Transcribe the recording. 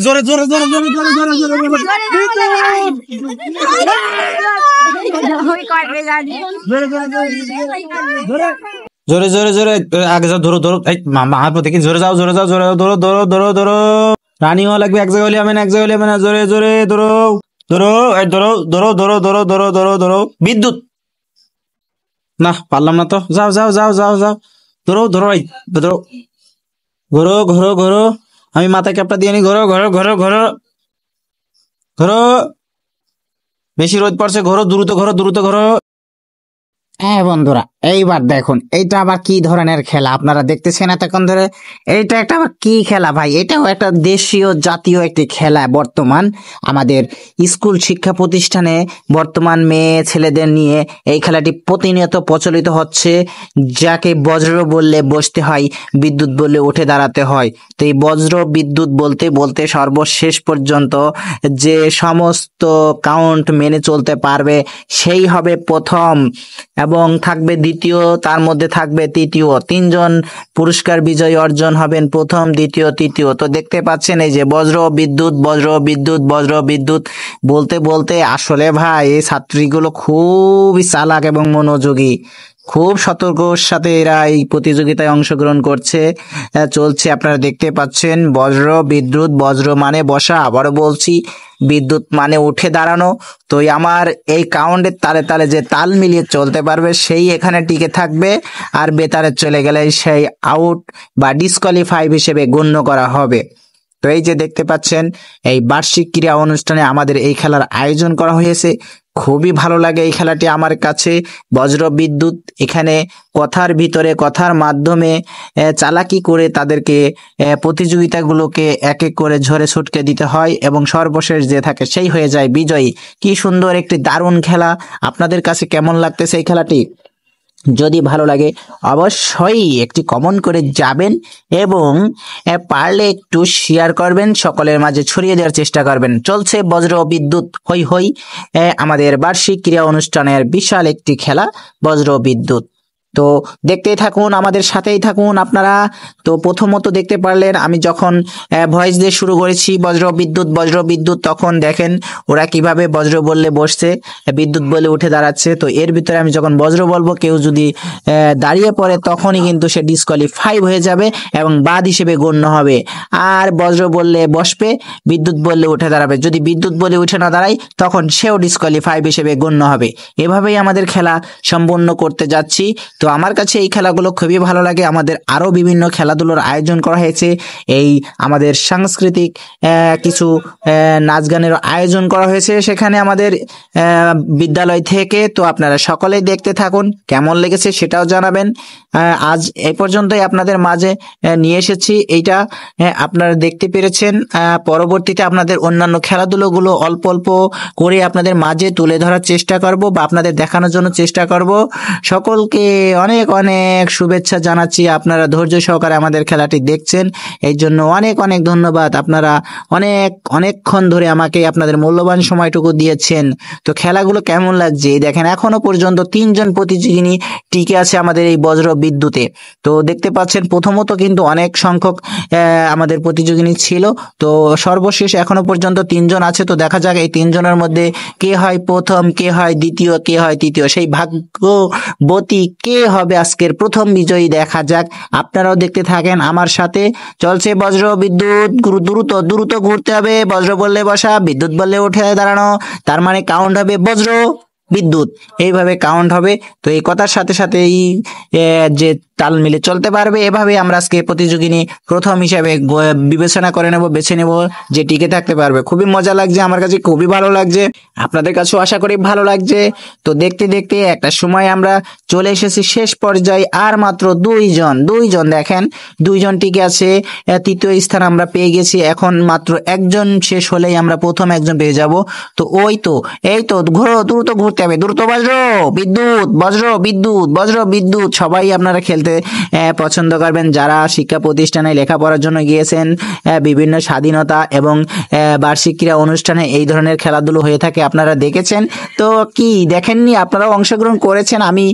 জোরে জোরে জোরে জোরে জোরে জোরে জোরে জোরে জোরে জোরে আগে যাও, ধরো ধরো, মামার প্রতি কি জোরে যাও, জোরে যাও, জোরে ধরো ধরো ধরো ধরো, রানিং হওয়া লাগবে, এক জায়গায় হলে হবে না, এক জায়গায় হলে হবে না, জোরে জোরে ধরো ধরো ধরো ধরো ধরো ধরো ধরো ধরো ধরো, বিদ্যুৎ না পারলাম না তো, যাও যাও যাও যাও যাও, ধরো ধরো ধরো, ঘোরো ঘোরো ঘোরো, আমি মাথায় ক্যাপটা দিয়ে নি, ঘোরো ঘোরো ঘোরো ঘোরো ঘোরো, বেশি রোদ পড়ছে, ঘোরো দ্রুত, ঘোরো দ্রুত ঘোরো। হ্যাঁ বন্ধুরা, এইবার দেখুন এইটা আবার কি ধরনের খেলা আপনারা দেখতেছেন এতক্ষণ ধরে। এইটা একটা আবার কি খেলা ভাই, এটাও একটা দেশীয় জাতীয় একটি খেলা। বর্তমান আমাদের স্কুল শিক্ষা প্রতিষ্ঠানে বর্তমান মেয়ে ছেলেদের নিয়ে এই খেলাটি প্রতিনিয়ত প্রচলিত হচ্ছে। যাকে বজ্র বললে বসতে হয়, বিদ্যুৎ বললে উঠে দাঁড়াতে হয়। তো এই বজ্র বিদ্যুৎ বলতে বলতে সর্বশেষ পর্যন্ত যে সমস্ত কাউন্ট মেনে চলতে পারবে সেই হবে প্রথম, এবং থাকবে দ্বিতীয়, তার মধ্যে থাকবে তৃতীয়। তিনজন পুরস্কার বিজয়ী অর্জন হবেন, প্রথম দ্বিতীয় তৃতীয়। তো দেখতে পাচ্ছেন এই যে বজ্র বিদ্যুৎ বজ্র বিদ্যুৎ বজ্র বিদ্যুৎ বলতে বলতে আসলে ভাই এই ছাত্রীগুলো খুবই চালাক এবং মনোযোগী, খুব সতর্কর সাথে এরা এই প্রতিযোগিতায় অংশগ্রহণ করছে, চলছে। আপনারা দেখতে পাচ্ছেন বজ্র বিদ্যুৎ, বজ্র মানে বসা, আবারও বলছি বিদ্যুৎ মানে উঠে দাঁড়ানো। তো আমার এই কাউন্টের তালে তালে যে তাল মিলিয়ে চলতে পারবে সেই এখানে টিকে থাকবে, আর বেতারে চলে গেলে সেই আউট বা ডিসকোয়ালিফাই হিসেবে গণ্য করা হবে। তো এই যে দেখতে পাচ্ছেন এই বার্ষিক ক্রীড়া অনুষ্ঠানে আমাদের এই খেলার আয়োজন করা হয়েছে। খুবই ভালো লাগে এই খেলাটি আমার কাছে। বজ্র বিদ্যুৎ, এখানে কথার ভিতরে কথার মাধ্যমে চালাকি করে তাদেরকে প্রতিযোগিতাগুলোকে এক এক করে ঝরে ছুটকে দিতে হয়, এবং সর্বশেষ যে থাকে সেই হয়ে যায় বিজয়ী। কি সুন্দর একটি দারুণ খেলা। আপনাদের কাছে কেমন লাগতেছে এই খেলাটি? যদি ভালো লাগে অবশ্যই একটি কমেন্ট করে যাবেন, এবং পারলে একটু শেয়ার করবেন, সকলের মাঝে ছড়িয়ে দেওয়ার চেষ্টা করবেন। চলছে বজ্র বিদ্যুৎ হই হই, আমাদের বার্ষিক ক্রীড়া অনুষ্ঠানের বিশাল একটি খেলা বজ্র বিদ্যুৎ। তো দেখতেই থাকুন, আমাদের সাথেই থাকুন আপনারা। তো প্রথমত দেখতে পারলেন আমি যখন ভয়েস দিয়ে শুরু করেছি বজ্র বিদ্যুৎ, তখন দেখেন ওরা কিভাবে বজ্র বললে বসছে, বিদ্যুৎ বলে উঠে দাঁড়াচ্ছে। তো এর ভিতরে আমি যখন বজ্র বলবো, কেউ যদি দাঁড়িয়ে পড়ে তখনই কিন্তু সে ডিসকোয়ালিফাই হয়ে যাবে এবং বাদ হিসেবে গণ্য হবে। আর বজ্র বললে বসবে, বিদ্যুৎ বললে উঠে দাঁড়াবে। যদি বিদ্যুৎ বলে উঠে না দাঁড়ায় তখন সেও ডিসকোয়ালিফাই হিসেবে গণ্য হবে। এভাবেই আমাদের খেলা সম্পন্ন করতে যাচ্ছি। তো আমার কাছে এই খেলাগুলো খুবই ভালো লাগে। আমাদের আরো বিভিন্ন খেলাধুলার আয়োজন করা হয়েছে। এই আমাদের সাংস্কৃতিক কিছু নাচ গানের আয়োজন করা হয়েছে সেখানে আমাদের বিদ্যালয় থেকে। তো আপনারা সকলেই দেখতে থাকুন, কেমন লেগেছে সেটাও জানাবেন। আজ এই পর্যন্তই আপনাদের মাঝে নিয়ে এসেছি এইটা, আপনারা দেখতে পেরেছেন। পরবর্তীতে আপনাদের অন্যান্য খেলাধুলোগুলো অল্প অল্প করে আপনাদের মাঝে তুলে ধরার চেষ্টা করব বা আপনাদের দেখানোর জন্য চেষ্টা করব। সকলকে অনেক অনেক শুভেচ্ছা জানাচ্ছি। আপনারা ধৈর্য সহকারে আমাদের খেলাটি দেখছেন, এই জন্য অনেক অনেক ধন্যবাদ। আপনারা অনেকক্ষণ ধরে আমাকে আপনাদের মূল্যবান সময়টুকু দিয়েছেন। তো খেলাগুলো কেমন লাগছে দেখেন, এখনো পর্যন্ত তিনজন প্রতিযোগিনী টিকে আছে আমাদের এই বজ্র বিদ্যুতে। তো দেখতে পাচ্ছেন প্রথমত কিন্তু অনেক সংখ্যক আমাদের প্রতিযোগিনী ছিল। তো সর্বশেষ এখনো পর্যন্ত তিনজন আছে। তো দেখা যাক এই তিনজনের মধ্যে কে হয় প্রথম, কে হয় দ্বিতীয়, কে হয় তৃতীয়, সেই ভাগ্যবতী কে হবে আজকের প্রথম বিজয়ী দেখা যাক। আপনারাও দেখতে থাকেন আমার সাথে। চলছে বজ্র বিদ্যুৎ, দ্রুত দ্রুত ঘুরতে হবে। বজ্র বললে বসা, বিদ্যুৎ বললে উঠে দাঁড়ানো, তার মানে কাউন্ট হবে বজ্র বিদ্যুৎ, এইভাবে কাউন্ট হবে। তো এই কথার সাথে সাথে এই যে তাল মিলে চলতে পারবে, এভাবে আমরা আজকে প্রতিযোগিনী প্রথম হিসাবে বিবেচনা করে নেব, বেছে নেব যে টিকে থাকতে পারবে। খুবই মজা লাগছে, আমার কাছে খুবই ভালো লাগছে, আপনাদের কাছেও আশা করি ভালো লাগছে। তো দেখতে দেখতে একটা সময় আমরা চলে এসেছি শেষ পর্যায়ে। আর মাত্র দুইজন দেখেন, দুইজন টিকে আছে। তৃতীয় স্থান আমরা পেয়ে গেছি। এখন মাত্র একজন শেষ হলেই আমরা প্রথম একজন পেয়ে যাব। তো এই তো ঘোরো, দ্রুত ঘুরতে হবে, দ্রুত বজ্র বিদ্যুৎ বজ্র বিদ্যুৎ বজ্র বিদ্যুৎ। সবাই আপনারা খেলতে পছন্দ করবেন যারা শিক্ষা প্রতিষ্ঠানে লেখাপড়ার জন্য গিয়েছেন। বিভিন্ন স্বাধীনতা এবং বার্ষিক ক্রীড়া অনুষ্ঠানে এই ধরনের খেলাধুলো হয়ে থাকে, আপনারা দেখেছেন। তো কি দেখেননি, আপনারাও অংশগ্রহণ করেছেন। আমি